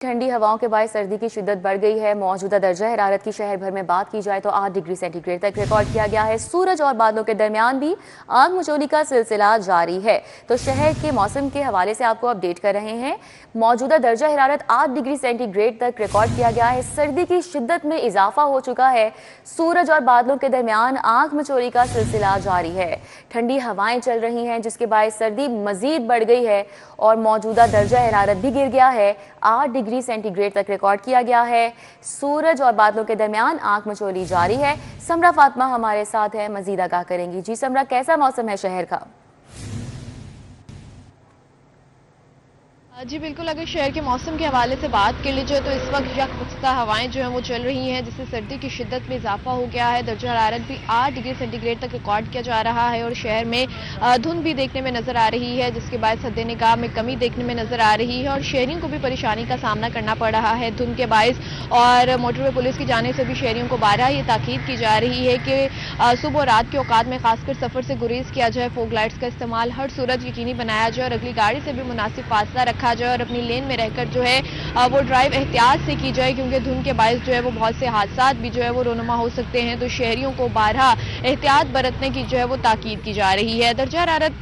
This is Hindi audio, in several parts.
ठंडी हवाओं के बायस सर्दी की शिद्दत बढ़ गई है। मौजूदा दर्जा हरारत की शहर भर में बात की जाए तो 8 डिग्री सेंटीग्रेड तक रिकॉर्ड किया गया है। सूरज और बादलों के दरमियान भी आग मचोली का सिलसिला जारी है। तो शहर के मौसम के हवाले से आपको अपडेट कर रहे हैं। मौजूदा दर्जा हरारत 8 डिग्री सेंटीग्रेड तक रिकॉर्ड किया गया है। सर्दी की शिद्दत में इजाफा हो चुका है। सूरज और बादलों के दरमियान आग मचोली का सिलसिला जारी है। ठंडी हवाएं चल रही हैं जिसके बायस सर्दी मजीद बढ़ गई है और मौजूदा दर्जा हरारत भी गिर गया है। 8 डिग्री सेंटीग्रेड तक रिकॉर्ड किया गया है। सूरज और बादलों के दरमियान आंख मचोली जारी है। समरा फातिमा हमारे साथ है, मजीद आगाह करेंगी। जी समरा, कैसा मौसम है शहर का? जी बिल्कुल, अगर शहर के मौसम के हवाले से बात कर ली जाए तो इस वक्त यकबख्ता हवाएं जो हैं वो चल रही हैं, जिससे सर्दी की शिद्दत में इजाफा हो गया है। दर्जा हरारत भी 8 डिग्री सेंटीग्रेड तक रिकॉर्ड किया जा रहा है और शहर में धुंध भी देखने में नजर आ रही है, जिसके बाद हद निगाह में कमी देखने में नजर आ रही है और शहरियों को भी परेशानी का सामना करना पड़ रहा है धुंध के बायस। और मोटरवे पुलिस की जानिब से भी शहरियों को बारहा ये ताकीद की जा रही है कि सुबह और रात के औकात में खासकर सफर से गुरेज किया जाए, फोग लाइट्स का इस्तेमाल हर सूरत यकीनी बनाया जाए और अगली गाड़ी से भी मुनासिब फासला रखा जाए और अपनी लेन में रहकर जो है वो ड्राइव एहतियात से की जाए, क्योंकि धुंध के बायस जो है वो बहुत से हादसात भी जो है वो रोनुमा हो सकते हैं। तो शहरियों को बारहा एहतियात बरतने की जो है वो ताकीद की जा रही है। दर्जा हरारत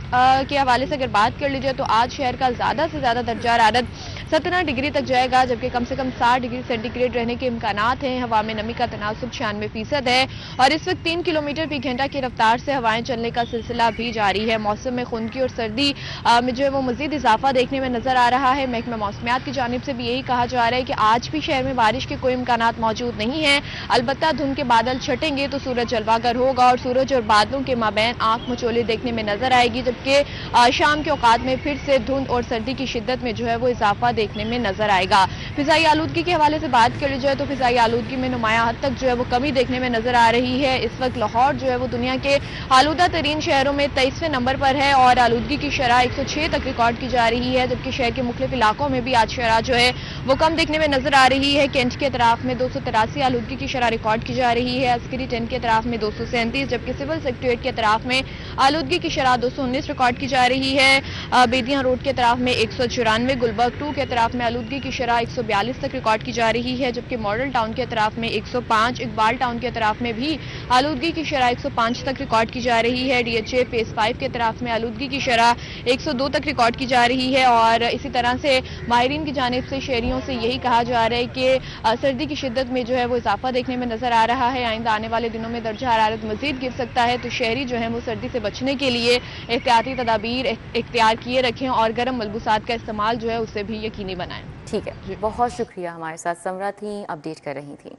के हवाले से अगर बात कर ली जाए तो आज शहर का ज्यादा से ज्यादा दर्जा हरारत 17 डिग्री तक जाएगा, जबकि कम से कम 60 डिग्री सेंटीग्रेड रहने के इम्कानात हैं। हवा में नमी का तनासुब 96% है और इस वक्त 3 किलोमीटर फी घंटा की रफ्तार से हवाएं चलने का सिलसिला भी जारी है। मौसम में खुनकी और सर्दी में जो है वो मजीद इजाफा देखने में नजर आ रहा है। महकमा मौसमियात की जानिब से भी यही कहा जा रहा है कि आज भी शहर में बारिश के कोई इम्कानात मौजूद नहीं है। अलबत्ता धुंध के बादल छटेंगे तो सूरज जलवागर होगा और सूरज और बादलों के माबैन आंख मचोली देखने में नजर आएगी, जबकि शाम के औकात में फिर से धुंध और सर्दी की शिद्दत में जो है वो इजाफा देखने में नजर आएगा। फिजाई आलूदगी के हवाले से बात करी जाए तो फिजाई आलूदगी में नुमाया हद तक जो है वो कमी देखने में नजर आ रही है। इस वक्त लाहौर जो है वो दुनिया के आलूदा तरीन शहरों में 23वें नंबर पर है और आलूदगी की शरह 106 तक रिकॉर्ड की जा रही है, जबकि शहर के मुख्तलिफ इलाकों में भी आज शरह जो है वो कम देखने में नजर आ रही है। कैंट के अतराफ में 283 आलूदगी की शरह रिकॉर्ड की जा रही है। अस्करी टेंट के अतराफ में 237, जबकि सिविल सेक्रेटरीट के अतराफ में आलूदगी की शरह 219 रिकॉर्ड की जा रही है। बेदियां रोड के अतराफ में 194, गुलबर्ग 2 के अतराफ में आलूदगी की शरह 142 तक रिकॉर्ड की जा रही है, जबकि मॉडल टाउन के अतराफ में 105, इकबाल टाउन के अतराफ में भी आलूदगी की शरह 105 तक रिकॉर्ड की जा रही है। डीएचए फेज 5 के अतराफ में आलूदगी की शरह 102 तक रिकॉर्ड की जा रही है और इसी तरह से माहिरीन की जानिब से शहरियों से यही कहा जा रहा है कि सर्दी की शिद्दत में जो है वो इजाफा देखने में नजर आ रहा है। आइंदा आने वाले दिनों में दर्जा हरारत मजीद गिर सकता है, तो शहरी जो है वो सर्दी से बचने के लिए एहतियाती तदाबीर इख्तियार किए रखें और गर्म मलबूसात का इस्तेमाल जो है उसे भी यकीनी बनाएं। ठीक है, बहुत शुक्रिया। हमारे साथ समरा थी, अपडेट कर रही थी।